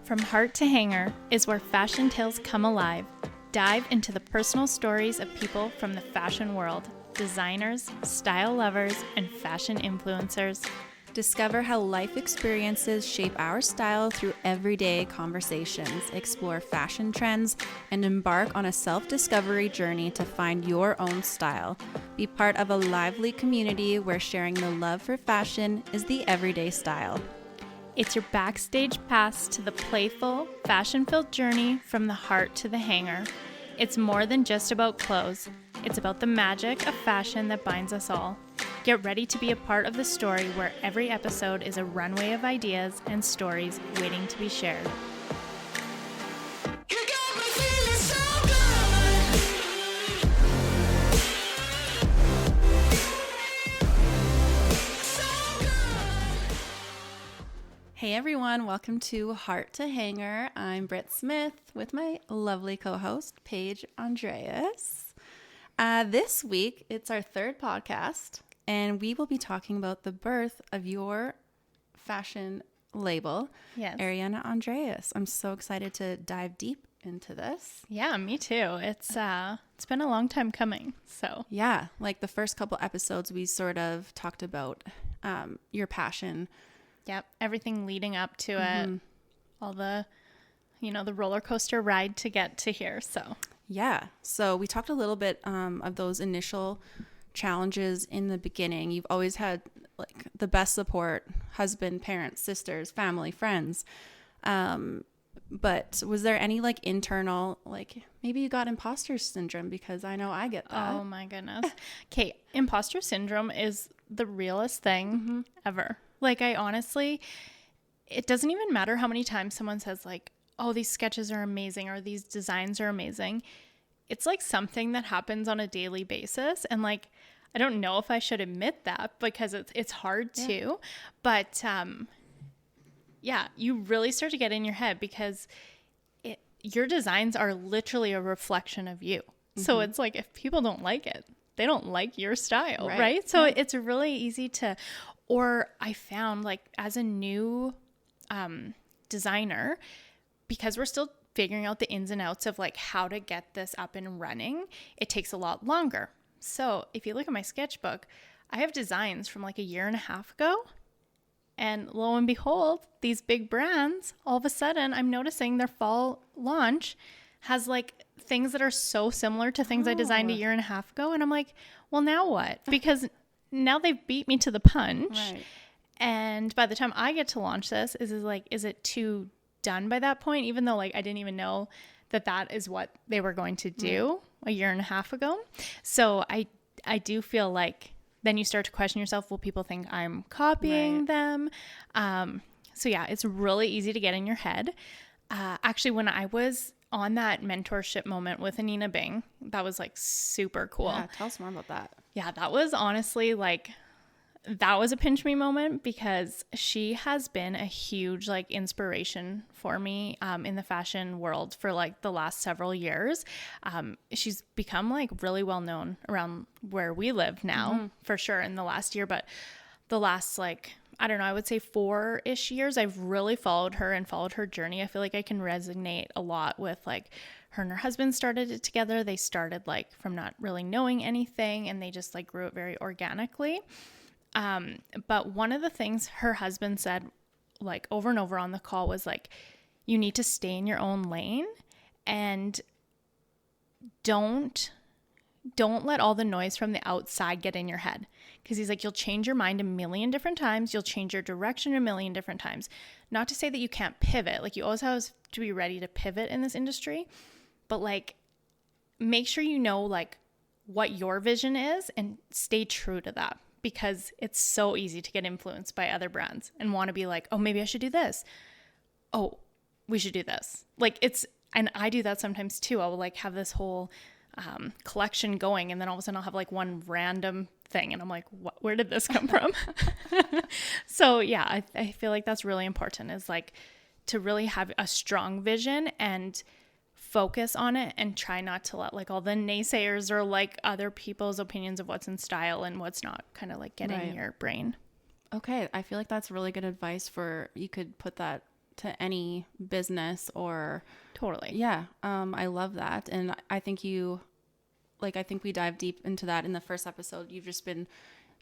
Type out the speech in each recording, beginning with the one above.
From Heart to Hanger is where fashion tales come alive. Dive into the personal stories of people from the fashion world, designers, style lovers, and fashion influencers. Discover how life experiences shape our style through everyday conversations, explore fashion trends, and embark on a self-discovery journey to find your own style. Be part of a lively community where sharing the love for fashion is the everyday style. It's your backstage pass to the playful, fashion-filled journey from the heart to the hanger. It's more than just about clothes. It's about the magic of fashion that binds us all. Get ready to be a part of the story where every episode is a runway of ideas and stories waiting to be shared. You got me feeling so good. So good. Hey everyone, welcome to Heart to Hanger. I'm Britt Smith with my lovely co-host, Paige Andreas. This week, it's our third podcast, and we will be talking about the birth of your fashion label, Yes. Arianna Andreas. I'm so excited to dive deep into this. Yeah, me too. It's been a long time coming. So Yeah, like the first couple episodes, we sort of talked about your passion. yep, everything leading up to it, all the roller coaster ride to get to here. So Yeah, so we talked a little bit of those initial challenges in the beginning. You've always had like the best support, husband, parents, sisters, family, friends. But was there any like internal, like maybe you got imposter syndrome? Because I know I get that. oh my goodness. Okay, imposter syndrome is the realest thing ever. Like I honestly, it doesn't even matter how many times someone says like, oh, these sketches are amazing or these designs are amazing. It's like something that happens on a daily basis. And like, I don't know if I should admit that because it's hard to, but yeah, you really start to get in your head because your designs are literally a reflection of you. So it's like, if people don't like it, they don't like your style, right? So it's really easy to, or I found like as a new designer, because we're still figuring out the ins and outs of like how to get this up and running, it takes a lot longer. So if you look at my sketchbook, I have designs from like a year and a half ago. And lo and behold, these big brands, all of a sudden I'm noticing their fall launch has like things that are so similar to things I designed a year and a half ago. And I'm like, well, now what? Because now they've beat me to the punch. Right. And by the time I get to launch this, is it too done by that point? Even though like I didn't even know that is what they were going to do a year and a half ago. So I do feel like then you start to question yourself, will people think I'm copying them? So yeah, it's really easy to get in your head. Actually, when I was on that mentorship moment with Anina Bing, that was like super cool. Yeah, tell us more about that. Yeah, that was honestly like, that was a pinch me moment because she has been a huge like inspiration for me in the fashion world for like the last several years. She's become like really well known around where we live now for sure in the last year, but the last like, I don't know, I would say 4-ish years, I've really followed her and followed her journey. I feel like I can resonate a lot with like her and her husband started it together. They started like from not really knowing anything and they just like grew it very organically. But one of the things her husband said like over and over on the call was like, you need to stay in your own lane and don't let all the noise from the outside get in your head. Cause he's like, you'll change your mind a million different times. You'll change your direction a million different times. Not to say that you can't pivot. Like you always have to be ready to pivot in this industry, but like, make sure you know like what your vision is and stay true to that. Because it's so easy to get influenced by other brands and want to be like, oh, maybe I should do this. Oh, we should do this. Like and I do that sometimes too. I will like have this whole collection going and then all of a sudden I'll have like one random thing and I'm like, where did this come from? So yeah, I feel like that's really important is like to really have a strong vision and focus on it and try not to let like all the naysayers or like other people's opinions of what's in style and what's not kind of like get in your brain. Okay, I feel like that's really good advice you could put that to any business or Totally. yeah. I love that. And I think I think we dive deep into that in the first episode. You've just been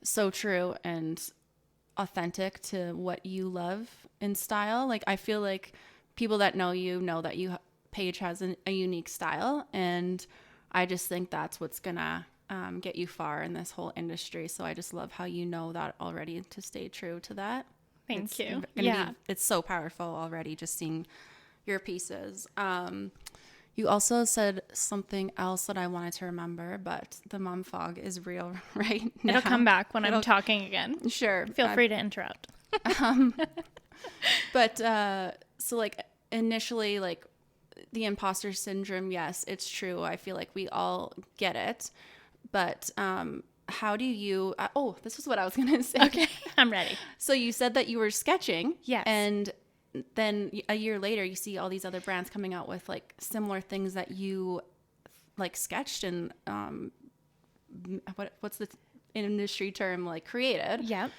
so true and authentic to what you love in style. Like, I feel like people that know that Paige has a unique style, and I just think that's what's gonna get you far in this whole industry. So I just love how you know that already, to stay true to that. Thank you. It's so powerful already just seeing your pieces. You also said something else that I wanted to remember, but the mom fog is real right now. It'll come back when I'm talking again. Sure. Feel free to interrupt. But so like initially, like the imposter syndrome, yes, it's true. I feel like we all get it. But how do you, this is what I was going to say. Okay, I'm ready. So you said that you were sketching. Yes. And then a year later, you see all these other brands coming out with like similar things that you like sketched and what's the industry term, like created. Yep.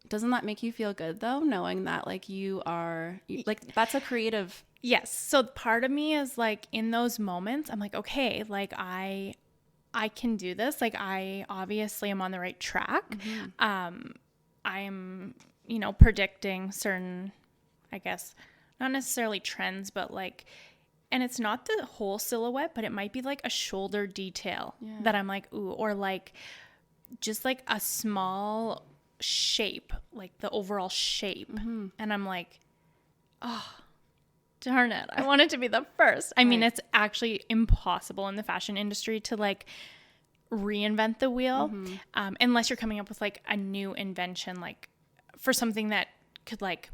Doesn't that make you feel good though, knowing that like like that's a creative? Yes. So part of me is like, in those moments, I'm like, okay, like I can do this. Like, I obviously am on the right track. I'm, predicting certain, I guess, not necessarily trends, but like, and it's not the whole silhouette, but it might be like a shoulder detail that I'm like, ooh, or like just like a small shape, like the overall shape. And I'm like, oh, darn it, I want it to be the first. I mean, it's actually impossible in the fashion industry to like reinvent the wheel, unless you're coming up with like a new invention, like for something that could like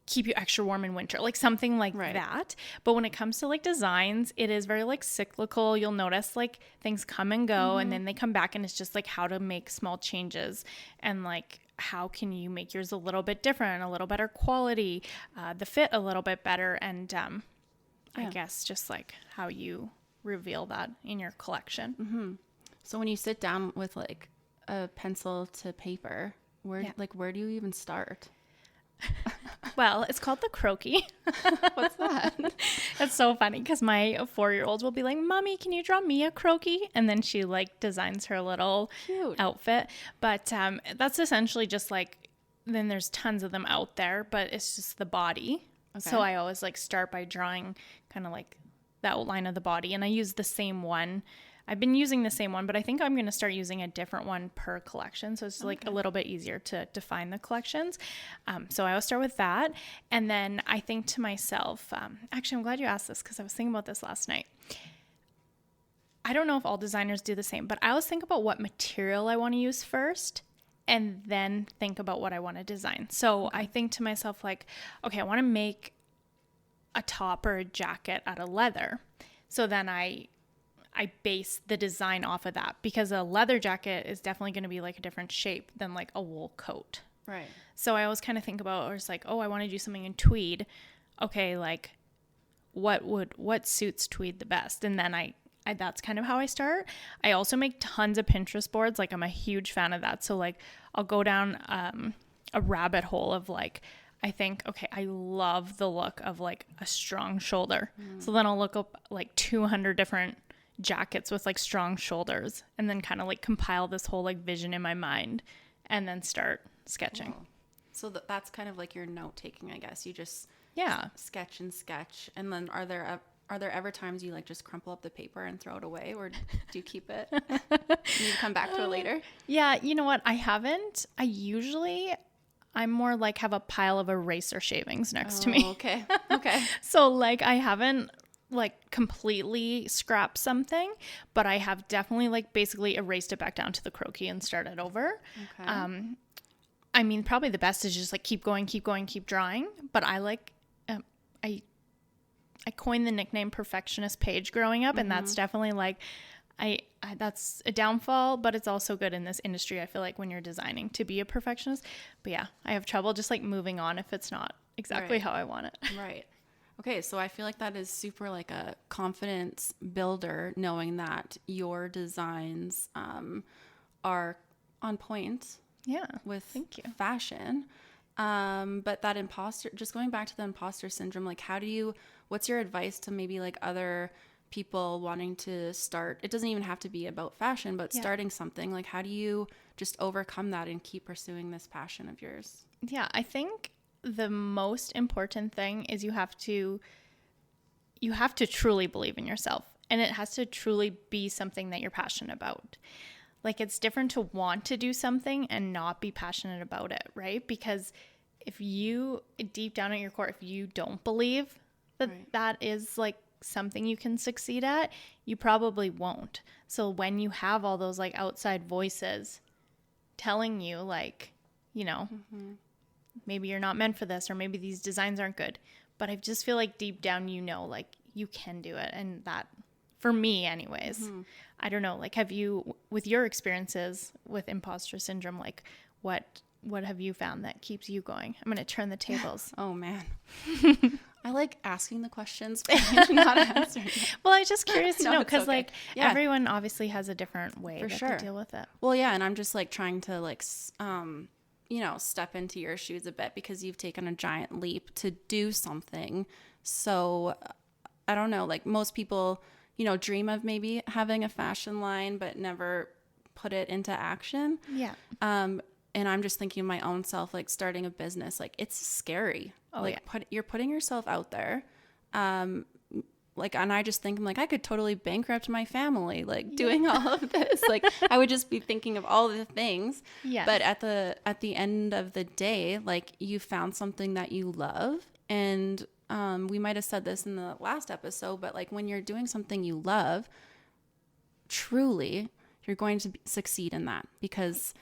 keep you extra warm in winter, like something like that. But when it comes to like designs, it is very like cyclical. You'll notice like things come and go, and then they come back, and it's just like how to make small changes, and like how can you make yours a little bit different, a little better quality, the fit a little bit better, and I guess just like how you reveal that in your collection. So when you sit down with like a pencil to paper, where do you even start? Well, it's called the croquis. What's that? That's so funny because my 4-year-old will be like, Mommy, can you draw me a croquis? And then she like designs her little outfit. But that's essentially just like, then there's tons of them out there, but it's just the body. Okay. So I always like start by drawing kind of like the outline of the body. And I use the same one. I've been using the same one, but I think I'm going to start using a different one per collection. So it's like a little bit easier to define the collections. So I always start with that. And then I think to myself, actually, I'm glad you asked this because I was thinking about this last night. I don't know if all designers do the same, but I always think about what material I want to use first and then think about what I want to design. So I think to myself like, okay, I want to make a top or a jacket out of leather. So then I base the design off of that, because a leather jacket is definitely going to be like a different shape than like a wool coat. Right. So I always kind of think about, or it's like, oh, I want to do something in tweed. Okay, like what suits tweed the best? And then I that's kind of how I start. I also make tons of Pinterest boards. Like, I'm a huge fan of that. So like I'll go down a rabbit hole of like, I think, okay, I love the look of like a strong shoulder. So then I'll look up like 200 different jackets with like strong shoulders, and then kind of like compile this whole like vision in my mind, and then start sketching. Cool. So that's kind of like your note taking, I guess. You just sketch, and then are there ever times you like just crumple up the paper and throw it away, or do you keep it? You come back to it later? Yeah, you know what? I haven't. I'm more like have a pile of eraser shavings next to me. Okay. So like I haven't like completely scrapped something, but I have definitely like basically erased it back down to the croquis and started over. Okay. I mean, probably the best is just like keep going, keep drawing. But I like, I coined the nickname Perfectionist Paige growing up, and that's definitely like, I that's a downfall, but it's also good in this industry. I feel like when you're designing to be a perfectionist. But yeah, I have trouble just like moving on if it's not exactly how I want it. Right. Okay, so I feel like that is super like a confidence builder, knowing that your designs are on point. Yeah, with thank you. Fashion. But that just going back to the imposter syndrome, like what's your advice to maybe like other people wanting to start? It doesn't even have to be about fashion, but starting something. Like, how do you just overcome that and keep pursuing this passion of yours? Yeah, I think the most important thing is you have to truly believe in yourself, and it has to truly be something that you're passionate about. Like, it's different to want to do something and not be passionate about it, right? Because if you, deep down at your core, if you don't believe that that is like something you can succeed at, you probably won't. So when you have all those like outside voices telling you like, you know, maybe you're not meant for this, or maybe these designs aren't good, but I just feel like deep down, you know, like you can do it. And that, for me anyways, I don't know, like, have you, with your experiences with imposter syndrome, like what have you found that keeps you going? I'm going to turn the tables. Oh man. I like asking the questions, but I'm not answering them. Well, I was just curious to No, know, it's because okay. like Yeah. everyone obviously has a different way For that sure. they deal with it. Well, yeah, and I'm just like trying to like, you know, step into your shoes a bit, because you've taken a giant leap to do something. So I don't know, like most people, you know, dream of maybe having a fashion line, but never put it into action. Yeah. And I'm just thinking of my own self, like starting a business, like it's scary. Oh, like yeah. you're putting yourself out there. Like, and I just think, I'm like, I could totally bankrupt my family, like doing all of this. Like I would just be thinking of all the things. Yeah. But at the end of the day, like you found something that you love. And we might have said this in the last episode, but like when you're doing something you love, truly, you're going to succeed in that, because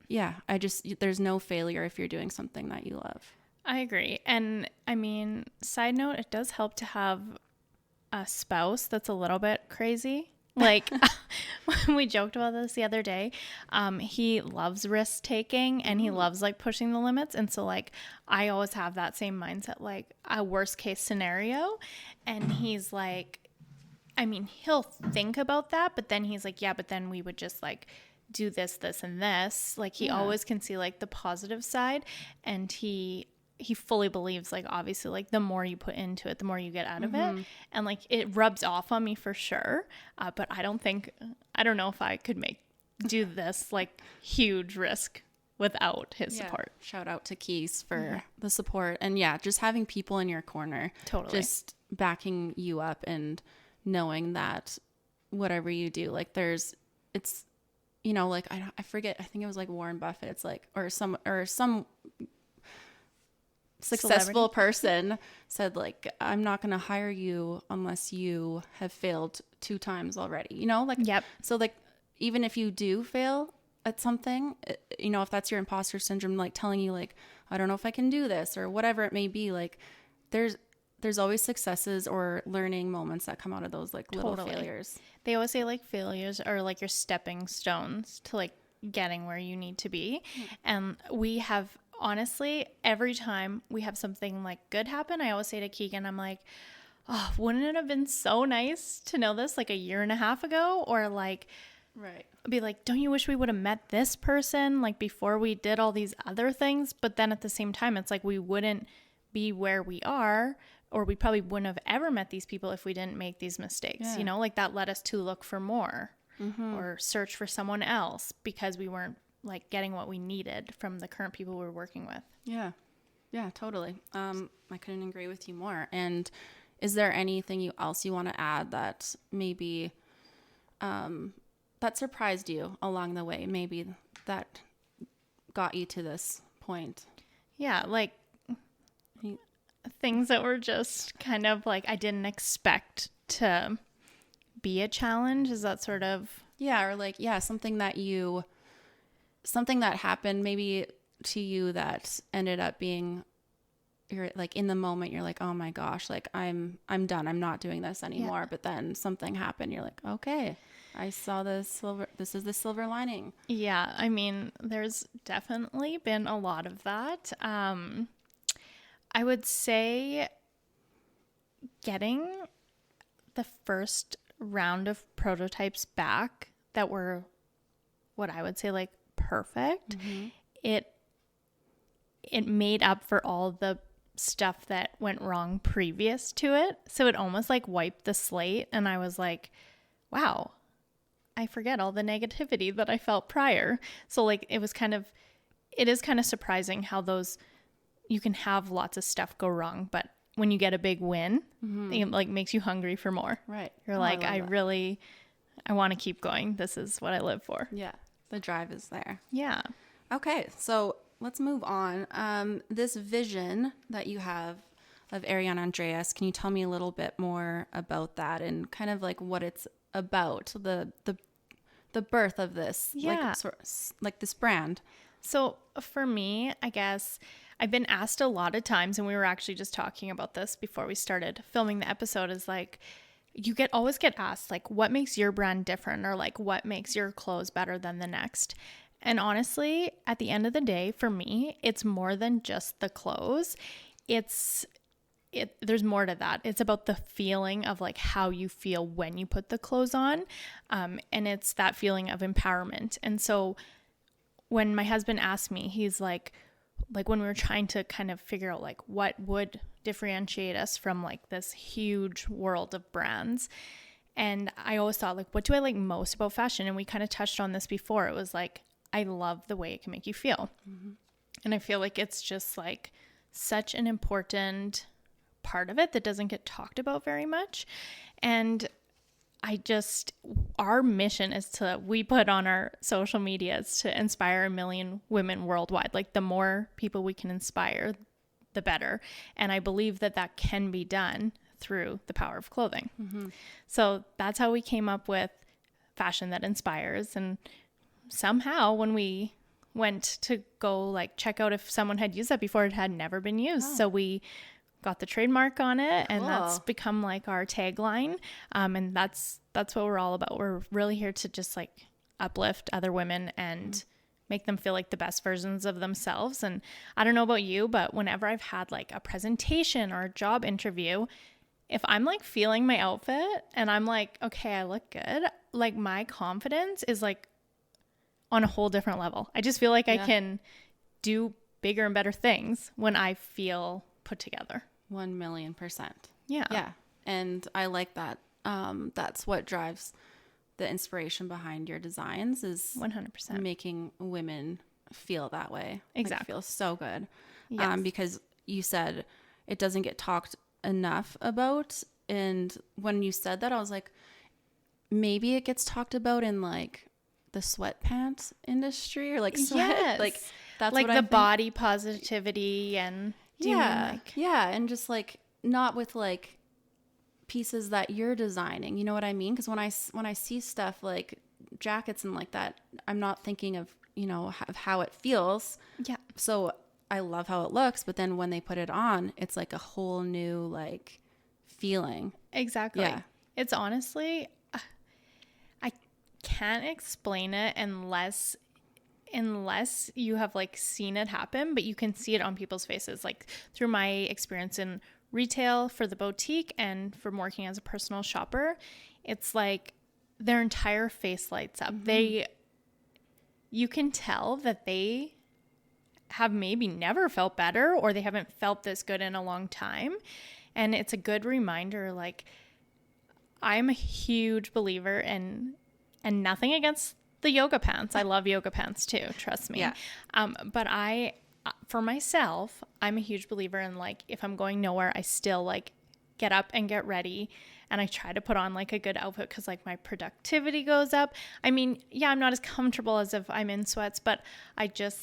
there's no failure if you're doing something that you love. I agree. And I mean, side note, it does help to have a spouse that's a little bit crazy. Like we joked about this the other day. He loves risk taking and he loves like pushing the limits. And so like, I always have that same mindset, like a worst case scenario. And he's like, I mean, he'll think about that, but then he's like, yeah, but then we would just like do this, this, and this. Like he always can see like the positive side, and he fully believes, like, obviously, like the more you put into it, the more you get out of it. And like it rubs off on me for sure. But I don't know if I could do this like huge risk without his support. Shout out to Keys for the support. And just having people in your corner, Totally. just backing you up and knowing that whatever you do, like it's, you know, like I forget, I think it was like Warren Buffett. It's like, or some successful person said, like, I'm not going to hire you unless you have failed 2 times already, you know, like, Yep. So like, even if you do fail at something, you know, if that's your imposter syndrome, like telling you like, I don't know if I can do this or whatever it may be, like there's always successes or learning moments that come out of those like little failures. They always say like failures are like your stepping stones to like getting where you need to be. And we have, honestly, every time we have something like good happen, I always say to Keegan, I'm like, oh, wouldn't it have been so nice to know this like a year and a half ago? Or like, be like, don't you wish we would have met this person like before we did all these other things? But then at the same time, it's like we wouldn't be where we are, or we probably wouldn't have ever met these people if we didn't make these mistakes. You know, like that led us to look for more or search for someone else because we weren't like getting what we needed from the current people we were working with. Yeah, totally. I couldn't agree with you more. And is there anything else you want to add that maybe that surprised you along the way, maybe that got you to this point? Yeah, like things that were just kind of like I didn't expect to be a challenge. Is that sort of... Yeah, or like, something that happened maybe to you that ended up being, you're like in the moment, you're like, oh my gosh, like I'm done. I'm not doing this anymore. Yeah. But then something happened. You're like, okay, I saw this is the silver lining. Yeah. I mean, there's definitely been a lot of that. I would say getting the first round of prototypes back that were what I would say like perfect. it made up for all the stuff that went wrong previous to it. So it almost like wiped the slate. And I was like, wow, I forget all the negativity that I felt prior. So like it is kind of surprising how those, you can have lots of stuff go wrong, but when you get a big win, it like makes you hungry for more. Right. You're like, I want to keep going. This is what I live for. Yeah. The drive is there. Yeah. Okay. So let's move on. This vision that you have of Arianna Andreas, can you tell me a little bit more about that and kind of like what it's about, the birth of this, Yeah. like this brand? So for me, I guess I've been asked a lot of times, and we were actually just talking about this before we started filming the episode, is like, you always get asked, like, what makes your brand different, or like, what makes your clothes better than the next? And honestly, at the end of the day, for me, it's more than just the clothes. There's more to that. It's about the feeling of like how you feel when you put the clothes on. And it's that feeling of empowerment. And so when my husband asked me, he's like when we were trying to kind of figure out like what would differentiate us from like this huge world of brands. And I always thought, like, what do I like most about fashion? And we kind of touched on this before. It was like, I love the way it can make you feel. Mm-hmm. And I feel like it's just like such an important part of it that doesn't get talked about very much. And our mission is we put on our social media is to inspire 1 million women worldwide. Like the more people we can inspire, the better. And I believe that can be done through the power of clothing. Mm-hmm. So that's how we came up with fashion that inspires. And somehow when we went to go like check out if someone had used that before, it had never been used. Oh. So we got the trademark on it, and that's become like our tagline. And that's what we're all about. We're really here to just like uplift other women and make them feel like the best versions of themselves. And I don't know about you, but whenever I've had like a presentation or a job interview, if I'm like feeling my outfit and I'm like, okay, I look good, like my confidence is like on a whole different level. I just feel like I can do bigger and better things when I feel put together. 1,000,000%. Yeah. Yeah. And I like that. That's what drives the inspiration behind your designs, is 100% making women feel that way. Exactly. Like, feel so good. Yes. Because you said it doesn't get talked enough about. And when you said that, I was like, maybe it gets talked about in like the sweatpants industry, or like sweat. Yes. Like that's like what the I think. Body positivity and and just like not with like pieces that you're designing, you know what I mean? Because when I see stuff like jackets and like that, I'm not thinking of, you know, of how it feels. Yeah. So I love how it looks, but then when they put it on, it's like a whole new like feeling. Exactly. Yeah. It's honestly, I can't explain it unless you have like seen it happen, but you can see it on people's faces. Like through my experience in retail for the boutique and from working as a personal shopper, it's like their entire face lights up. Mm-hmm. You can tell that they have maybe never felt better, or they haven't felt this good in a long time. And it's a good reminder, like, I'm a huge believer in, and nothing against the yoga pants. I love yoga pants too, trust me. Yeah. But for myself, I'm a huge believer in like, if I'm going nowhere, I still like get up and get ready. And I try to put on like a good outfit because like my productivity goes up. I mean, yeah, I'm not as comfortable as if I'm in sweats, but I just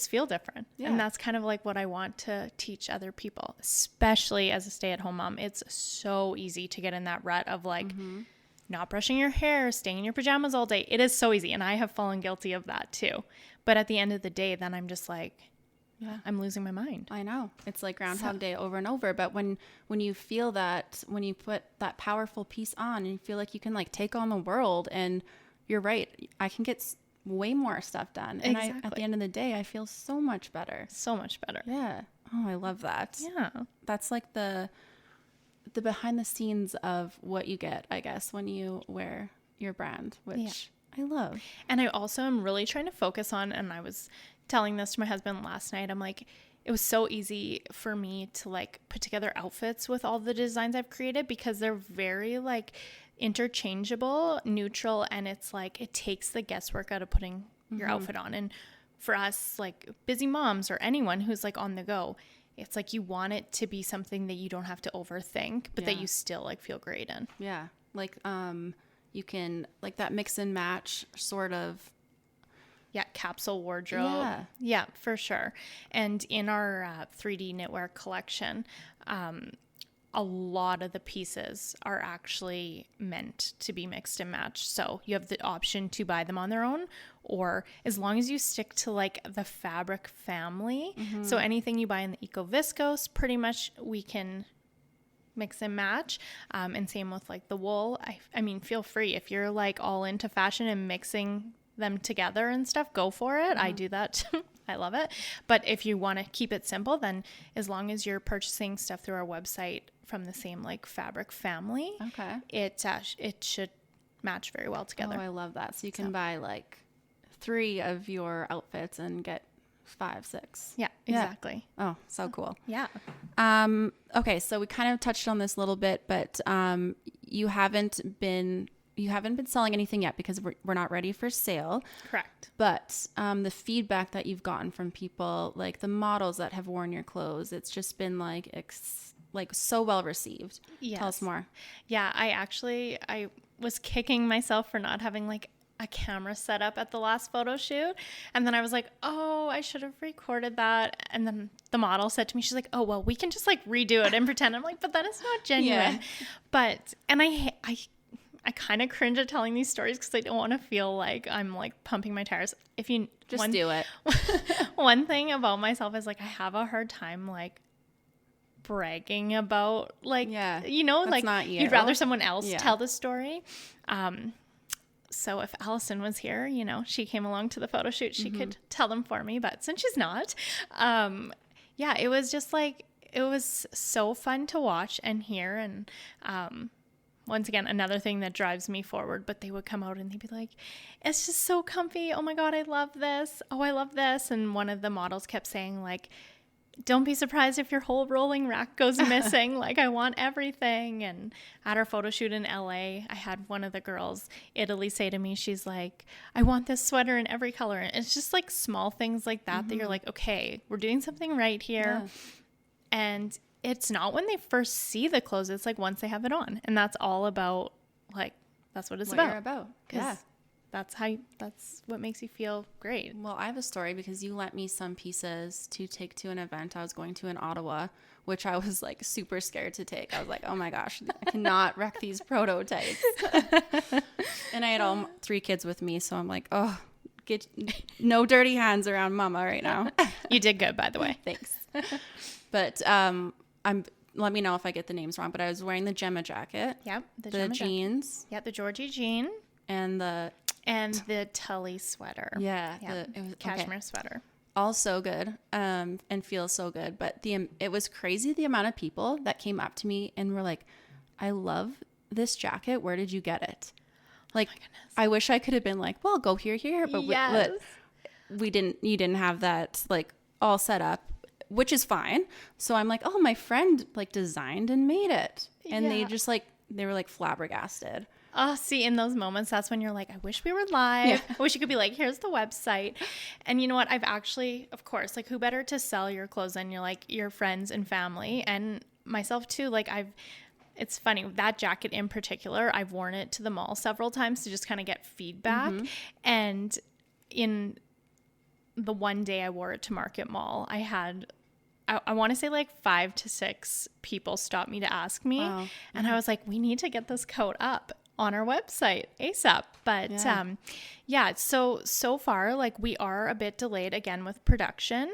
feel different. Yeah. And that's kind of like what I want to teach other people, especially as a stay-at-home mom. It's so easy to get in that rut of like not brushing your hair, staying in your pajamas all day. It is so easy. And I have fallen guilty of that too. But at the end of the day, then I'm just like, yeah, I'm losing my mind. I know. It's like Groundhog Day over and over. But when you feel that, when you put that powerful piece on and you feel like you can like take on the world, and you're right, I can get way more stuff done. And at the end of the day, I feel so much better. So much better. Yeah. Oh, I love that. Yeah. That's like the behind the scenes of what you get, I guess, when you wear your brand, which I love. And I also am really trying to focus on, and I was telling this to my husband last night. I'm like, it was so easy for me to like put together outfits with all the designs I've created because they're very like interchangeable, neutral, and it's like it takes the guesswork out of putting your outfit on. And for us, like busy moms or anyone who's like on the go, it's like you want it to be something that you don't have to overthink, but that you still like feel great in. Yeah. Like you can like that mix and match sort of. Yeah, capsule wardrobe. Yeah, for sure. And in our 3D knitwear collection, a lot of the pieces are actually meant to be mixed and matched. So you have the option to buy them on their own, or as long as you stick to like the fabric family. So anything you buy in the Eco Viscose, pretty much we can mix and match. And same with like the wool. I mean, feel free if you're like all into fashion and mixing them together and stuff, go for it. I do that. I love it. But if you want to keep it simple, then as long as you're purchasing stuff through our website from the same like fabric family, it should match very well together. Oh, I love that. So you can buy like 3 of your outfits and get 5, 6. Yeah, exactly. Oh, so cool. Yeah. Okay, so we kind of touched on this a little bit, but you haven't been selling anything yet because we're not ready for sale. Correct. But the feedback that you've gotten from people, like the models that have worn your clothes, it's just been like so well received. Yes. Tell us more. Yeah, I was kicking myself for not having like a camera set up at the last photo shoot. And then I was like, oh, I should have recorded that. And then the model said to me, she's like, oh, well, we can just like redo it and pretend. I'm like, but that is not genuine. But, and I kind of cringe at telling these stories because I don't want to feel like I'm like pumping my tires. If you just do it. One thing about myself is like I have a hard time like bragging about like like not you. You'd rather someone else tell the story. So if Allison was here, she came along to the photo shoot, she could tell them for me. But since she's not, it was just like it was so fun to watch and hear and. Once again, another thing that drives me forward, but they would come out and they'd be like, it's just so comfy. Oh my God, I love this. Oh, I love this. And one of the models kept saying like, don't be surprised if your whole rolling rack goes missing. Like I want everything. And at our photo shoot in LA, I had one of the girls, Italy, say to me, she's like, I want this sweater in every color. And it's just like small things like that that you're like, okay, we're doing something right here. Yeah. And it's not when they first see the clothes. It's like once they have it on. And that's all about like, that's what it's what you're about. Yeah. That's what makes you feel great. Well, I have a story because you lent me some pieces to take to an event I was going to in Ottawa, which I was like super scared to take. I was like, oh my gosh, I cannot wreck these prototypes. And I had all 3 kids with me. So I'm like, oh, get no dirty hands around mama right now. You did good, by the way. Thanks. But let me know if I get the names wrong, but I was wearing the Gemma jacket. Yep. The jeans. Yep. The Georgie jean. And the Tully sweater. Yeah. It was cashmere sweater. All so good. And feels so good. But it was crazy the amount of people that came up to me and were like, I love this jacket. Where did you get it? Like, I wish I could have been like, well, go here. But we didn't, you didn't have that like all set up. Which is fine. So I'm like, oh, my friend like designed and made it. And they just like, they were like flabbergasted. Oh, see, in those moments, that's when you're like, I wish we were live. Yeah. I wish you could be like, here's the website. And you know what? I've actually, of course, like who better to sell your clothes than your friends and family and myself too. Like it's funny, that jacket in particular, I've worn it to the mall several times to just kind of get feedback. And in the one day I wore it to Market Mall, I had, I want to say like 5 to 6 people stopped me to ask me. Wow. And I was like, we need to get this coat up on our website ASAP. But so far, like we are a bit delayed again with production.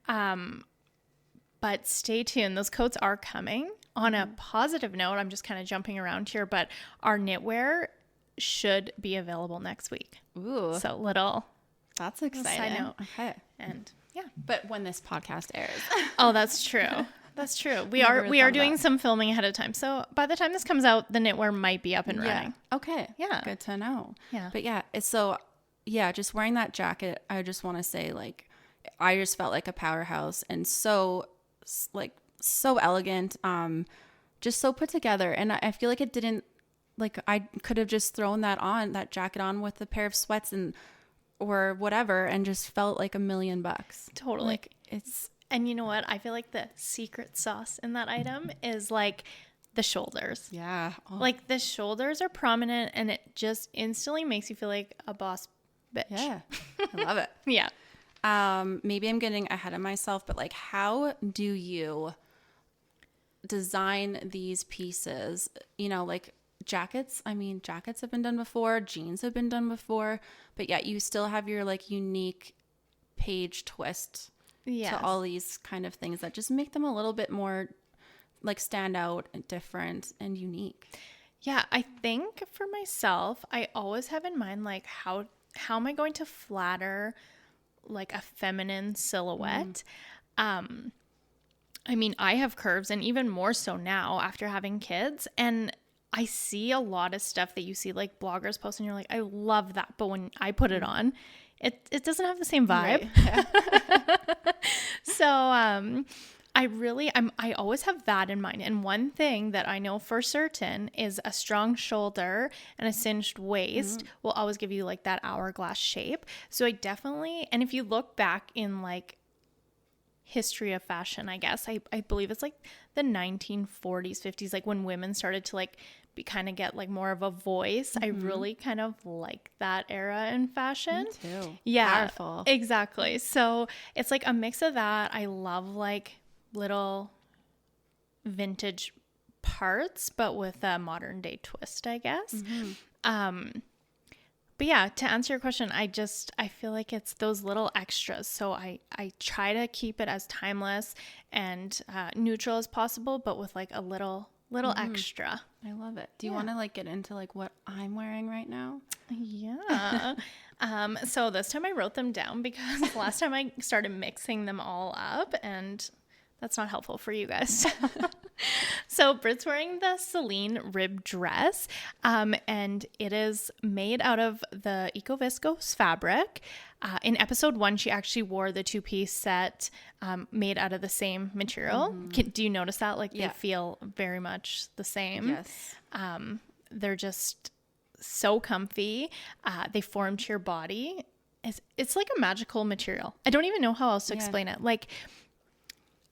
But stay tuned. Those coats are coming. On a positive note, I'm just kind of jumping around here, but our knitwear should be available next week. Ooh. So that's exciting. Side note. Okay. And but when this podcast airs. Oh, that's true. That's true. We are doing some filming ahead of time. So by the time this comes out, the knitwear might be up and running. Okay. Yeah. Good to know. Yeah. But just wearing that jacket, I just want to say like, I just felt like a powerhouse and so elegant, just so put together. And I feel like it didn't, like I could have just thrown that jacket on with a pair of sweats or whatever and just felt like $1,000,000. Totally. Like it's, And you know what? I feel like the secret sauce in that item is like the shoulders. yeah. Oh, Like the shoulders are prominent and it just instantly makes you feel like a boss bitch. yeah. I love it. Yeah. Maybe I'm getting ahead of myself, but like, how do you design these pieces? You know, like jackets. I mean, jackets have been done before, jeans have been done before, but yet you still have your like unique Paige twist Yes. to all these kind of things that just make them a little bit more like stand out and different and unique. Yeah, I think for myself, I always have in mind like how am I going to flatter like a feminine silhouette? I mean, I have curves and even more so now after having kids, and I see a lot of stuff that you see like bloggers post and you're like, I love that, but when I put it on, it doesn't have the same vibe. Right. So I always have that in mind. And one thing that I know for certain is a strong shoulder and a cinched waist will always give you like that hourglass shape. So I definitely, and if you look back in like history of fashion, I guess, I believe it's like the 1940s, 50s, like when women started to like kind of get like more of a voice. I really kind of like that era in fashion. Me too. Yeah, Powerful. exactly. So it's like a mix of that. I love like little vintage parts, but with a modern day twist, I guess. But yeah, to answer your question, I feel like it's those little extras. So I try to keep it as timeless and neutral as possible, but with like a little extra. I love it. Do you want to like get into like what I'm wearing right now? Yeah. So this time I wrote them down because last time I started mixing them all up and that's not helpful for you guys. So Britt's wearing the Celine rib dress, and it is made out of the Ecoviscose fabric. In episode 1, she actually wore the 2-piece set made out of the same material. Do you notice that? Like they feel very much the same. Yes. They're just so comfy. They form to your body. It's like a magical material. I don't even know how else to explain it. Like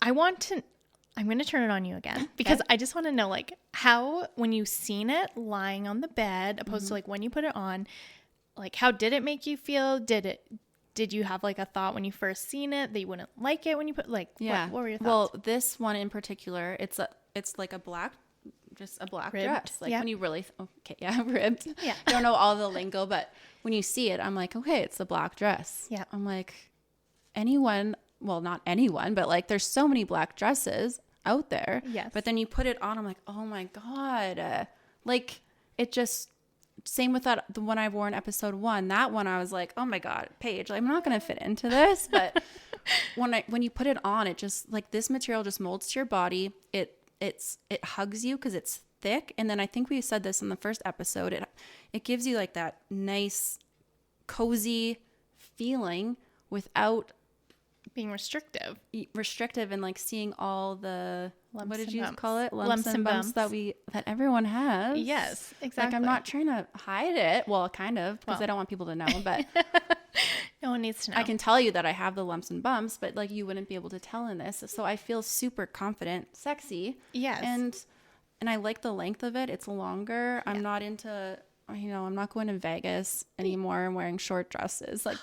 I'm going to turn it on you again because I just want to know like how, when you seen it lying on the bed, opposed to like when you put it on, like how did it make you feel? Did you have like a thought when you first seen it that you wouldn't like it when you put what were your thoughts? Well, this one in particular, it's like a black, just a black Ribbed. dress. Like when you really, ribbed. Yeah. Don't know all the lingo, but when you see it, I'm like, okay, it's a black dress. Yeah. I'm like, well, not anyone, but like there's so many black dresses out there. Yes. But then you put it on, I'm like, oh my God. Like it just, same with that, the one I wore in episode 1, that one I was like, oh my God, Paige, I'm not going to fit into this. But when you put it on, it just like this material just molds to your body. It hugs you because it's thick. And then I think we said this in the first episode, it gives you like that nice, cozy feeling without being restrictive and like seeing all the lumps what did and you bumps. lumps and bumps that everyone has. Yes, exactly. Like I'm not trying to hide it. Well, kind of, because I don't want people to know, but no one needs to know. I can tell you that I have the lumps and bumps, but like you wouldn't be able to tell in this. So I feel super confident, sexy. Yes. And I like the length of it. It's longer. I'm not into, I'm not going to Vegas anymore and wearing short dresses. Like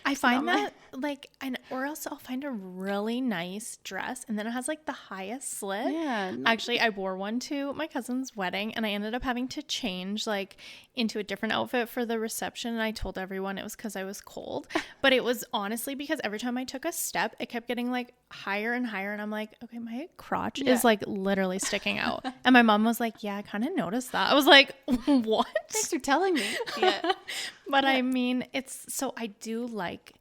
I find that like, or else I'll find a really nice dress and then it has like the highest slit. Yeah. Actually, I wore one to my cousin's wedding and I ended up having to change like into a different outfit for the reception. And I told everyone it was because I was cold, but it was honestly because every time I took a step, it kept getting like higher and higher. And I'm like, okay, my crotch is like literally sticking out. And my mom was like, yeah, I kind of noticed that. I was like, what? Thanks for telling me. Yeah. But I mean, it's so I do like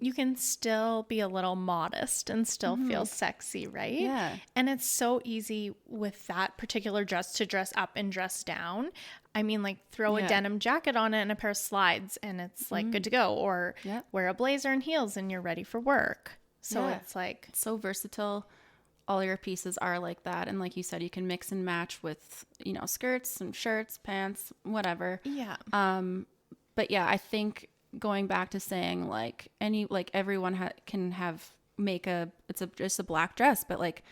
you can still be a little modest and still feel sexy, right? Yeah. And it's so easy with that particular dress to dress up and dress down. I mean, like throw a Yeah. denim jacket on it and a pair of slides and it's like good to go. Or Yep. wear a blazer and heels and you're ready for work. So Yeah. it's like, So versatile. All your pieces are like that. And like you said, you can mix and match with, you know, skirts and shirts, pants, whatever. yeah. But yeah, I think going back to saying like everyone can make just a black dress, but like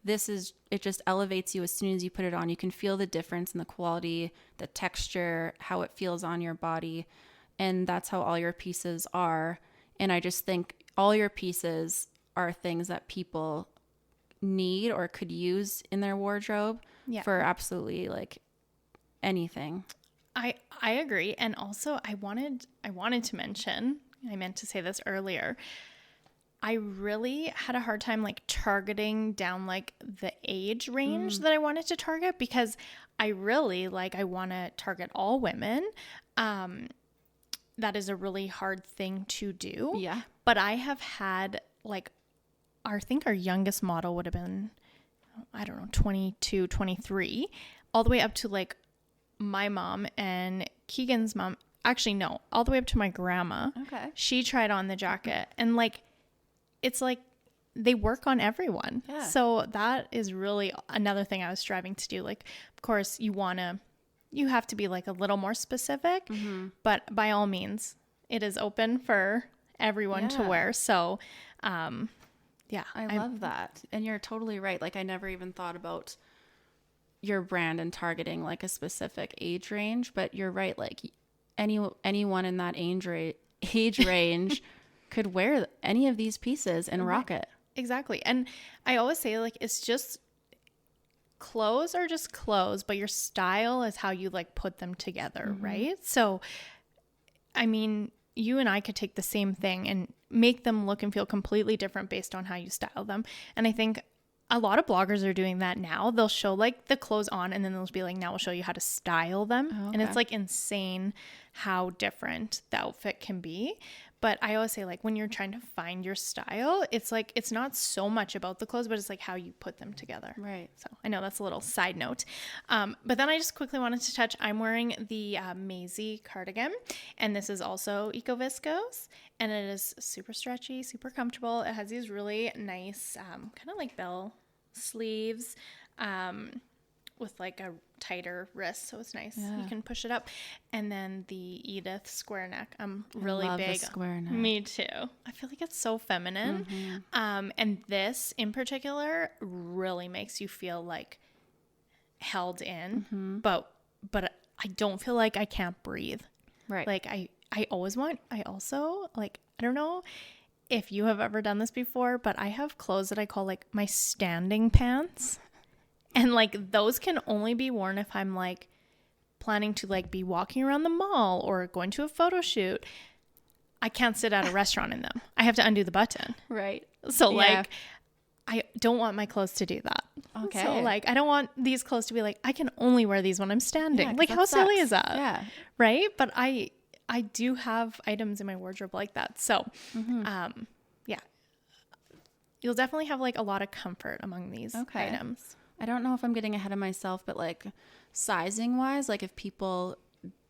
it just elevates you as soon as you put it on. You can feel the difference in the quality, the texture, how it feels on your body. And that's how all your pieces are. And I just think all your pieces are things that people need or could use in their wardrobe Yeah. for absolutely like anything. I agree. And also I wanted to mention, I meant to say this earlier. I really had a hard time like targeting down like the age range that I wanted to target, because I want to target all women. That is a really hard thing to do. Yeah. But I have had like, I think our youngest model would have been, I don't know, 22, 23, all the way up to like my mom and Keegan's mom. Actually, no, all the way up to my grandma. Okay. She tried on the jacket, and like, it's like they work on everyone. Yeah. So that is really another thing I was striving to do. Like, of course, you have to be like a little more specific, but by all means, it is open for everyone to Yeah. wear. So, yeah, I love that. And you're totally right. Like I never even thought about your brand and targeting like a specific age range, but you're right. Like anyone in that age range could wear any of these pieces and rock it. Exactly. And I always say like, it's just, clothes are just clothes, but your style is how you like put them together. Right. So, I mean, you and I could take the same thing and make them look and feel completely different based on how you style them. And I think a lot of bloggers are doing that now. They'll show like the clothes on and then they'll be like, now we'll show you how to style them. Oh, And it's okay. like insane how different the outfit can be. But I always say like when you're trying to find your style, it's like, it's not so much about the clothes, but it's like how you put them together. Right. So I know that's a little side note. But then I just quickly wanted to touch, I'm wearing the Maisie cardigan, and this is also Eco Viscose, and it is super stretchy, super comfortable. It has these really nice kind of like bell sleeves with like a tighter wrist, so it's nice. Yeah. You can push it up. And then the Edith square neck. I'm really love the big. square neck. Me too. I feel like it's so feminine. And this in particular really makes you feel like held in, but I don't feel like I can't breathe. Right. Like I also like, I don't know if you have ever done this before, but I have clothes that I call like my standing pants. And like those can only be worn if I'm like planning to like be walking around the mall or going to a photo shoot. I can't sit at a restaurant in them. I have to undo the button. right. So Yeah. like I don't want my clothes to do that. Okay. So like I don't want these clothes to be like, I can only wear these when I'm standing. Yeah, 'cause like that how silly sucks. is that? Yeah. Right? But I do have items in my wardrobe like that. So yeah. You'll definitely have like a lot of comfort among these Okay. items. I don't know if I'm getting ahead of myself, but like sizing wise, like if people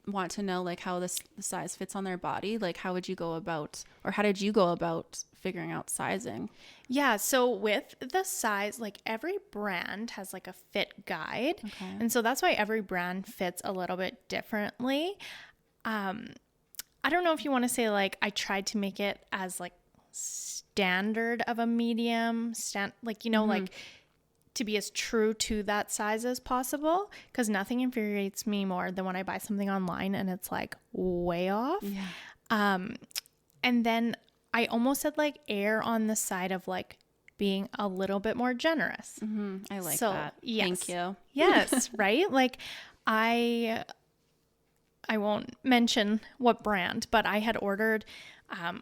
want to know like how the size fits on their body, like how would you go about, or how did you go about figuring out sizing? Yeah, so with the size, like every brand has like a fit guide. Okay. And so that's why every brand fits a little bit differently. I don't know if you want to say like I tried to make it as like standard of a medium, like, you know, like to be as true to that size as possible, because nothing infuriates me more than when I buy something online and it's like way off. Yeah. And then I almost said like err on the side of like being a little bit more generous. I like So, that. yes. Thank you. Yes, right? Like I won't mention what brand, but I had ordered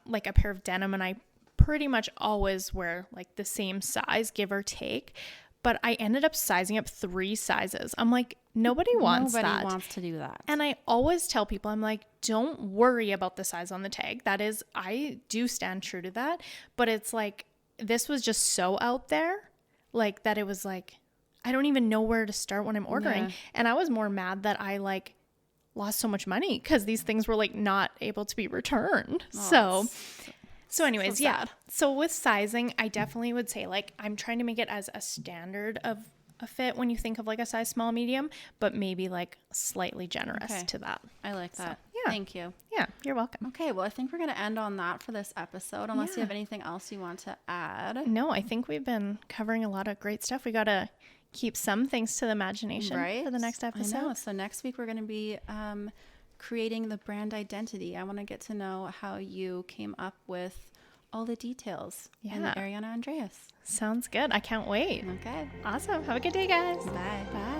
like a pair of denim, and I pretty much always wear like the same size, give or take. but I ended up sizing up 3 sizes. I'm like, nobody wants Nobody that. wants to do that. And I always tell people, I'm like, don't worry about the size on the tag. That is, I do stand true to that. But it's like, this was just so out there, like that it was like, I don't even know where to start when I'm ordering. Yeah. And I was more mad that I like lost so much money because these things were like not able to be returned. So anyways, so yeah. sad. So with sizing, I definitely would say like I'm trying to make it as a standard of a fit when you think of like a size small, medium, but maybe like slightly generous to that. I like that. yeah. Thank you. Yeah, you're welcome. Okay, well, I think we're going to end on that for this episode, unless you Yeah. have anything else you want to add. No, I think we've been covering a lot of great stuff. We got to keep some things to the imagination for the next episode. I know. So next week we're going to be creating the brand identity. I want to get to know how you came up with all the details. Yeah. And Arianna Andreas. Sounds good. I can't wait. Okay. Awesome. Have a good day, guys. Bye. Bye.